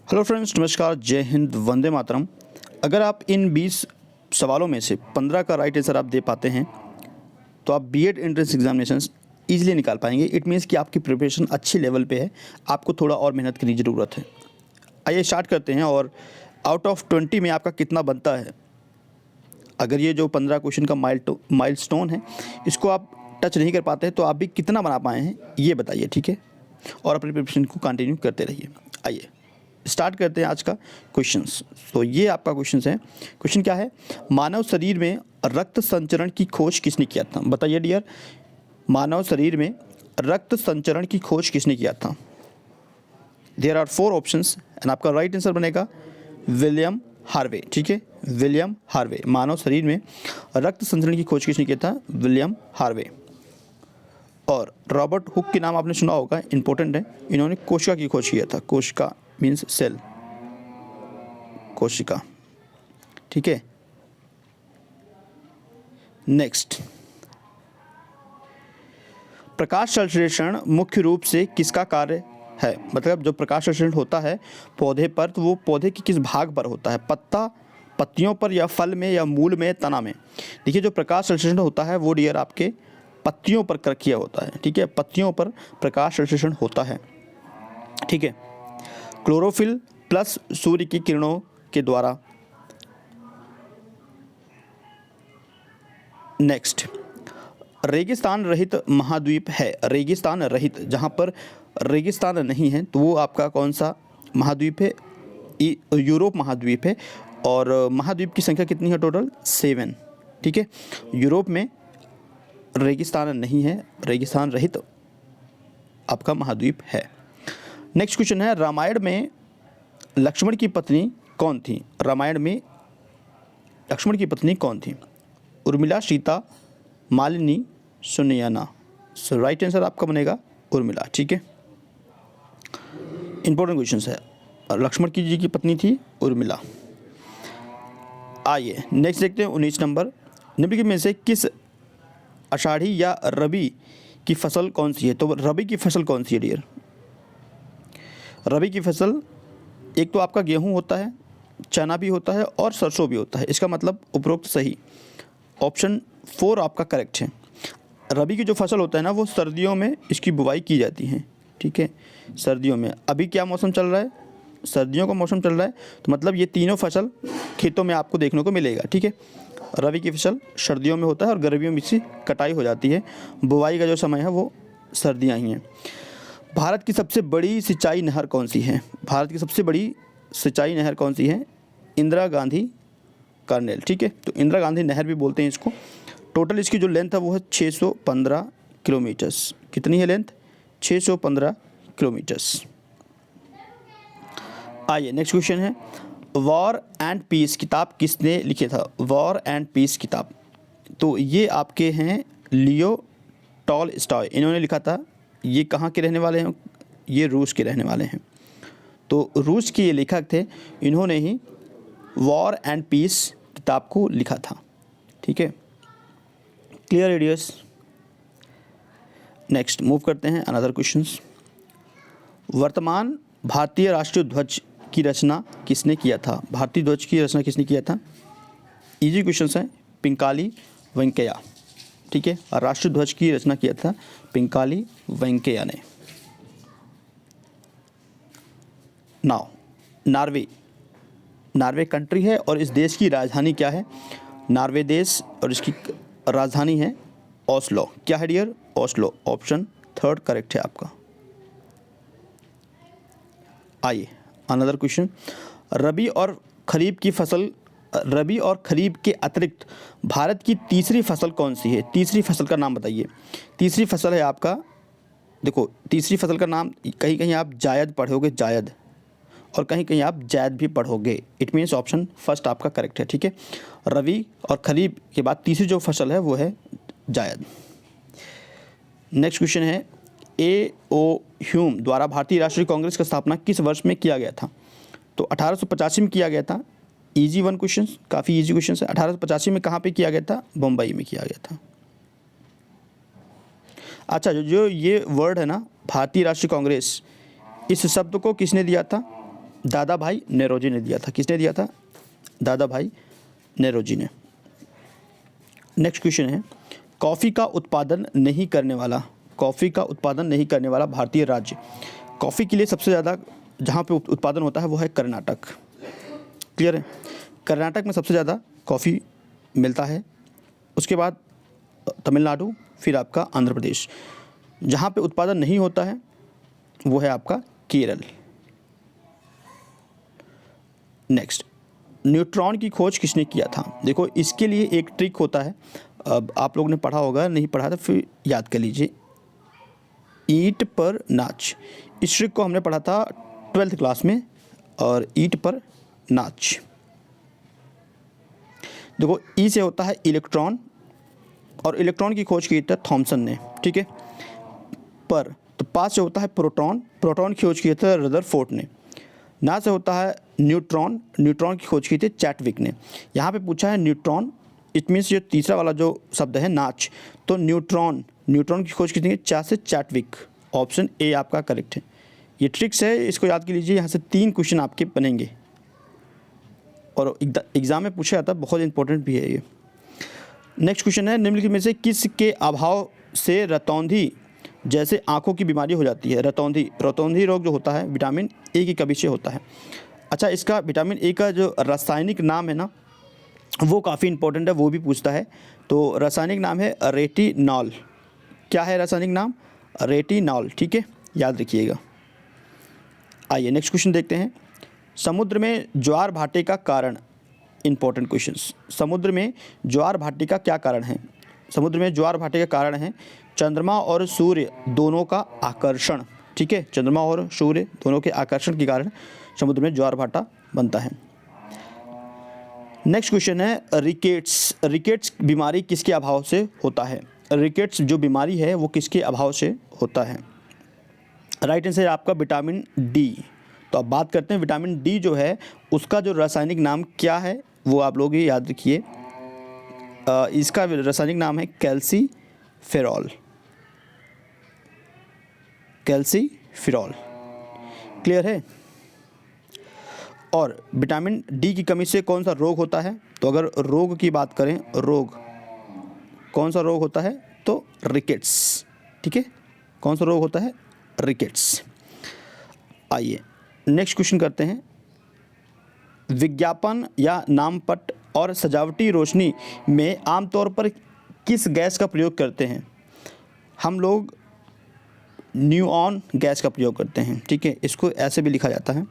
Hello friends, नमस्कार, जय हिंद, वंदे मातरम। अगर आप इन 20 सवालों में से 15 का राइट आंसर आप दे पाते हैं तो आप बीएड एंट्रेंस एग्जामिनेशंस ईजिली निकाल पाएंगे। इट मीन्स कि आपकी प्रिपरेशन अच्छी लेवल पे है, आपको थोड़ा और मेहनत करने की ज़रूरत है। आइए स्टार्ट करते हैं। और आउट ऑफ 20 में आपका कितना बनता है? अगर ये जो 15 क्वेश्चन का माइलस्टोन है, इसको आप टच नहीं कर पाते हैं तो आप भी कितना बना पाए हैं ये बताइए, ठीक है? और अपनी प्रिपरेशन को कंटिन्यू करते रहिए। आइए स्टार्ट करते हैं आज का क्वेश्चंस। तो ये आपका क्वेश्चन है। क्वेश्चन क्या है? मानव शरीर में रक्त संचरण की खोज किसने किया था? बताइए डियर, मानव शरीर में रक्त संचरण की खोज किसने किया था? देयर आर 4 ऑप्शंस एंड आपका राइट आंसर बनेगा विलियम हार्वे, ठीक है? William Harvey. मानव शरीर में रक्त संचरण की खोज किसने किया था? William Harvey. और रॉबर्ट हुक के नाम आपने सुना होगा, इंपॉर्टेंट है। इन्होंने कोशिका की खोज किया था। कोशिका मीन्स सेल, कोशिका, ठीक है? नेक्स्ट, प्रकाश संश्लेषण मुख्य रूप से किसका कार्य है? मतलब जो प्रकाश संश्लेषण होता है पौधे पर, तो वो पौधे के किस भाग पर होता है? पत्ता, पत्तियों पर, या फल में, या मूल में, तना में? देखिए, जो प्रकाश संश्लेषण होता है वो डियर आपके पत्तियों पर किया होता है, ठीक है? पत्तियों पर प्रकाश संश्लेषण होता है, ठीक है? क्लोरोफिल प्लस सूर्य की किरणों के द्वारा। नेक्स्ट, रेगिस्तान रहित महाद्वीप है। रेगिस्तान रहित, जहाँ पर रेगिस्तान नहीं है, तो वो आपका कौन सा महाद्वीप है? यूरोप महाद्वीप है। और महाद्वीप की संख्या कितनी है टोटल? 7, ठीक है? यूरोप में रेगिस्तान नहीं है, रेगिस्तान रहित आपका महाद्वीप है। नेक्स्ट क्वेश्चन है, रामायण में लक्ष्मण की पत्नी कौन थी? रामायण में लक्ष्मण की पत्नी कौन थी? उर्मिला, सीता, मालिनी, सुनयना। सो राइट आंसर आपका बनेगा उर्मिला, ठीक है? इंपॉर्टेंट क्वेश्चन है। लक्ष्मण की जी की पत्नी थी उर्मिला। आइए नेक्स्ट देखते हैं 19 नंबर। निम्नलिखित में से किस आषाढ़ी या रबी की फसल कौन सी है? तो रबी की फसल कौन सी है डियर? रबी की फसल एक तो आपका गेहूं होता है, चना भी होता है और सरसों भी होता है। इसका मतलब उपरोक्त सही। ऑप्शन 4 आपका करेक्ट है। रबी की जो फसल होता है ना, वो सर्दियों में इसकी बुवाई की जाती है, ठीक है? सर्दियों में। अभी क्या मौसम चल रहा है? सर्दियों का मौसम चल रहा है, तो मतलब ये तीनों फसल खेतों में आपको देखने को मिलेगा, ठीक है? रबी की फसल सर्दियों में होता है और गर्मियों में इसकी कटाई हो जाती है। बुवाई का जो समय है वो सर्दियाँ ही हैं। भारत की सबसे बड़ी सिंचाई नहर कौन सी है? भारत की सबसे बड़ी सिंचाई नहर कौन सी है? इंदिरा गांधी कर्नेल, ठीक है? तो इंदिरा गांधी नहर भी बोलते हैं इसको। टोटल इसकी जो लेंथ है वो है 615 किलोमीटर्स। कितनी है लेंथ? 615 किलोमीटर्स। आइए नेक्स्ट क्वेश्चन है, वॉर एंड पीस किताब किसने लिखे था? वॉर एंड पीस किताब, तो ये आपके हैं लियो टॉलस्टॉय, इन्होंने लिखा था। ये कहाँ के रहने वाले हैं? ये रूस के रहने वाले हैं। तो रूस के ये लेखक थे, इन्होंने ही वॉर एंड पीस किताब को लिखा था, ठीक है? Clear ideas? नेक्स्ट मूव करते हैं अनदर क्वेश्चंस। वर्तमान भारतीय राष्ट्रीय ध्वज की रचना किसने किया था? भारतीय ध्वज की रचना किसने किया था? इजी क्वेश्चंस है। पिंकाली वेंकैया, ठीक है? और राष्ट्रीय ध्वज की रचना किया था पिंकाली वेंकैया ने। नाउ नॉर्वे, नॉर्वे कंट्री है और इस देश की राजधानी क्या है? नॉर्वे देश, और इसकी राजधानी है ओस्लो। क्या है डियर? ओस्लो। ऑप्शन 3 करेक्ट है आपका। आइए अनदर क्वेश्चन, रबी और खरीफ की फसल, रबी और खरीफ के अतिरिक्त भारत की तीसरी फसल कौन सी है? तीसरी फसल का नाम बताइए। तीसरी फसल है आपका, देखो तीसरी फसल का नाम कहीं कहीं आप जायद पढ़ोगे, जायद, और कहीं कहीं आप जैद भी पढ़ोगे। इट मीन्स ऑप्शन फर्स्ट आपका करेक्ट है, ठीक है? रबी और खरीफ के बाद तीसरी जो फसल है वो है जायद। नेक्स्ट क्वेश्चन है, A.O. ह्यूम द्वारा भारतीय राष्ट्रीय कांग्रेस का स्थापना किस वर्ष में किया गया था? तो 1885 में किया गया था। इजी वन क्वेश्चन, काफ़ी इजी क्वेश्चन है। 1885 में कहाँ पे किया गया था? बम्बई में किया गया था। अच्छा, जो ये वर्ड है ना, भारतीय राष्ट्रीय कांग्रेस, इस शब्द को किसने दिया था? दादा भाई नेरोजी ने दिया था। किसने दिया था? दादा भाई नेरोजी ने। नेक्स्ट क्वेश्चन है, कॉफ़ी का उत्पादन नहीं करने वाला, कॉफ़ी का उत्पादन नहीं करने वाला भारतीय राज्य। कॉफ़ी के लिए सबसे ज़्यादा जहाँ पे उत्पादन होता है वो है कर्नाटक। क्लियर है? कर्नाटक में सबसे ज़्यादा कॉफ़ी मिलता है, उसके बाद तमिलनाडु, फिर आपका आंध्र प्रदेश। जहाँ पे उत्पादन नहीं होता है वो है आपका केरल। नेक्स्ट, न्यूट्रॉन की खोज किसने किया था? देखो इसके लिए एक ट्रिक होता है, अब आप लोगों ने पढ़ा होगा, नहीं पढ़ा तो फिर याद कर लीजिए। ईंट पर नाच, इस ट्रिक को हमने पढ़ा था 12th क्लास में। और ईंट पर नाच, देखो ई से होता है इलेक्ट्रॉन, और इलेक्ट्रॉन की खोज की था थॉमसन ने, ठीक है। पर तो पास से होता है प्रोटॉन, प्रोटॉन की खोज की था रदरफोर्ड ने। ना से होता है न्यूट्रॉन, न्यूट्रॉन की खोज की थी चैटविक ने। यहाँ पे पूछा है न्यूट्रॉन, इट मीन्स ये तीसरा वाला जो शब्द है नाच, तो न्यूट्रॉन, न्यूट्रॉन की खोज की थी चा से चैटविक। ऑप्शन ए आपका करेक्ट है। ये ट्रिक्स है, इसको याद कर लीजिए। यहाँ से 3 क्वेश्चन आपके बनेंगे और एग्ज़ाम में पूछा जाता है, बहुत इंपॉर्टेंट भी है ये। नेक्स्ट क्वेश्चन है, निम्नलिखित में से किसके अभाव से रतौंधी जैसे आँखों की बीमारी हो जाती है? रतौंधी, रतौंधी रोग जो होता है विटामिन ए की कमी से होता है। अच्छा, इसका विटामिन ए का जो रासायनिक नाम है ना, वो काफ़ी इंपॉर्टेंट है, वो भी पूछता है। तो रासायनिक नाम है रेटिनॉल। क्या है रासायनिक नाम? रेटिनॉल, ठीक है, याद रखिएगा। आइए नेक्स्ट क्वेश्चन देखते हैं। समुद्र में ज्वार भाटे का कारण, इंपॉर्टेंट क्वेश्चंस। समुद्र में ज्वार भाटे का क्या कारण है? समुद्र में ज्वार भाटे का कारण है चंद्रमा और सूर्य दोनों का आकर्षण, ठीक है। चंद्रमा और सूर्य दोनों के आकर्षण के कारण समुद्र में ज्वार भाटा बनता है। नेक्स्ट क्वेश्चन है, रिकेट्स, रिकेट्स बीमारी किसके अभाव से होता है? रिकेट्स जो बीमारी है वो किसके अभाव से होता है? राइट आंसर आपका विटामिन डी। तो अब बात करते हैं विटामिन डी जो है उसका जो रासायनिक नाम क्या है, वो आप लोग ये याद रखिए। इसका रासायनिक नाम है कैल्सीफेरॉल, कैल्सीफेरॉल। क्लियर है? और विटामिन डी की कमी से कौन सा रोग होता है? तो अगर रोग की बात करें, रोग कौन सा रोग होता है? तो रिकेट्स, ठीक है। कौन सा रोग होता है? रिकेट्स। आइए नेक्स्ट क्वेश्चन करते हैं। विज्ञापन या नामपट और सजावटी रोशनी में आमतौर पर किस गैस का प्रयोग करते हैं? हम लोग नियॉन गैस का प्रयोग करते हैं, ठीक है। इसको ऐसे भी लिखा जाता है,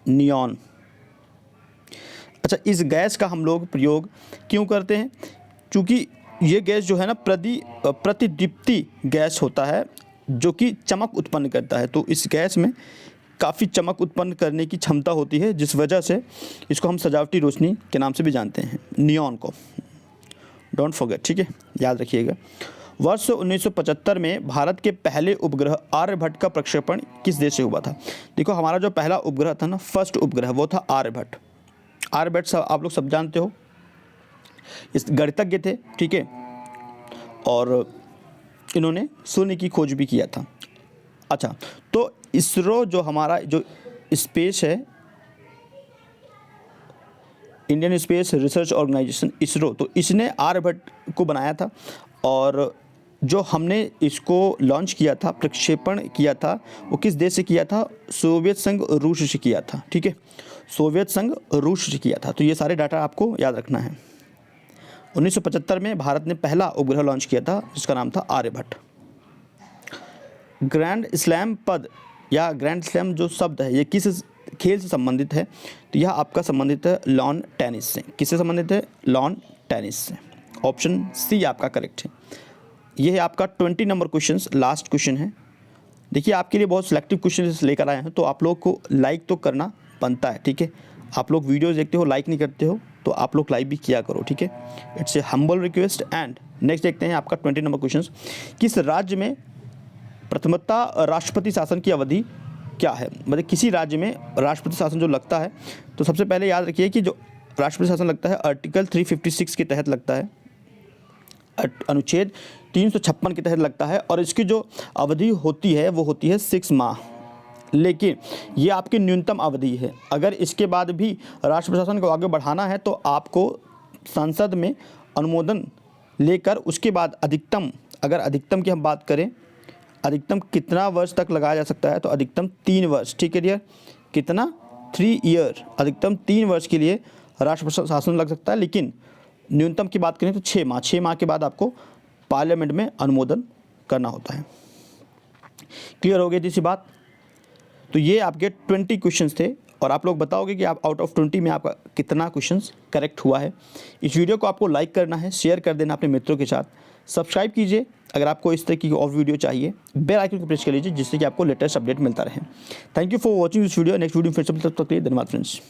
नियॉन। अच्छा, इस गैस का हम लोग प्रयोग क्यों करते हैं? क्योंकि ये गैस जो है ना प्रतिदीप्ति गैस होता है जो कि चमक उत्पन्न करता है। तो इस गैस में काफ़ी चमक उत्पन्न करने की क्षमता होती है, जिस वजह से इसको हम सजावटी रोशनी के नाम से भी जानते हैं, नियॉन को। डोंट फॉरगेट, ठीक है, याद रखिएगा। वर्ष 1975 में भारत के पहले उपग्रह आर्यभट्ट का प्रक्षेपण किस देश से हुआ था? देखो हमारा जो पहला उपग्रह था ना, फर्स्ट उपग्रह, वो था आर्यभट्ट। आर्यभट्ट सब आप लोग सब जानते हो, इस गणितज्ञ थे, ठीक है, और इन्होंने शून्य की खोज भी किया था। अच्छा, तो इसरो जो हमारा जो स्पेस है, Indian Space Research Organisation, ISRO, तो इसने आर्यभट्ट को बनाया था। और जो हमने इसको लॉन्च किया था, प्रक्षेपण किया था, वो किस देश से किया था? सोवियत संघ रूस से किया था, ठीक है, सोवियत संघ रूस से किया था। तो ये सारे डाटा आपको याद रखना है। 1975 में भारत ने पहला उपग्रह लॉन्च किया था जिसका नाम था आर्यभट्ट। ग्रैंड स्लैम पद या ग्रैंड स्लैम जो शब्द है ये किस खेल से संबंधित है? तो यह आपका संबंधित है लॉन टेनिस से। किससे संबंधित है? लॉन टेनिस से। ऑप्शन सी आपका करेक्ट है। यह है आपका 20 नंबर क्वेश्चन, लास्ट क्वेश्चन है। देखिए आपके लिए बहुत सिलेक्टिव क्वेश्चन लेकर आए हैं, तो आप लोग को लाइक तो करना बनता है, ठीक है। आप लोग वीडियोज़ देखते हो, लाइक नहीं करते हो, तो आप लोग लाइक भी किया करो, ठीक है। It's a humble request. And next देखते हैं आपका 20 नंबर क्वेश्चन। किस राज्य में प्रथमतः राष्ट्रपति शासन की अवधि क्या है? मतलब किसी राज्य में राष्ट्रपति शासन जो लगता है, तो सबसे पहले याद रखिए कि जो राष्ट्रपति शासन लगता है आर्टिकल 356 के तहत लगता है, अनुच्छेद 356 के तहत लगता है। और इसकी जो अवधि होती है वो होती है 6 माह, लेकिन ये आपकी न्यूनतम अवधि है। अगर इसके बाद भी राष्ट्र प्रशासन को आगे बढ़ाना है तो आपको संसद में अनुमोदन लेकर उसके बाद अधिकतम, अगर अधिकतम की हम बात करें, अधिकतम कितना वर्ष तक लगाया जा सकता है, तो अधिकतम 3 वर्ष। ठीक है डियर, कितना? 3 ईयर, अधिकतम 3 वर्ष के लिए राष्ट्र प्रशासन लग सकता है। लेकिन न्यूनतम की बात करें तो 6 माह, 6 माह के बाद आपको पार्लियामेंट में अनुमोदन करना होता है। क्लियर हो गई थी सी बात? तो ये आपके 20 क्वेश्चंस थे और आप लोग बताओगे कि आप आउट ऑफ 20 में आपका कितना क्वेश्चंस करेक्ट हुआ है। इस वीडियो को आपको लाइक करना है, शेयर कर देना अपने मित्रों के साथ, सब्सक्राइब कीजिए अगर आपको इस तरह की और वीडियो चाहिए, बेल आइकन को प्रेस कर लीजिए जिससे कि आपको लेटेस्ट अपडेट मिलता रहे। Thank you for watching this video. Next video फिर से, तब तक के लिए धन्यवाद फ्रेंड्स।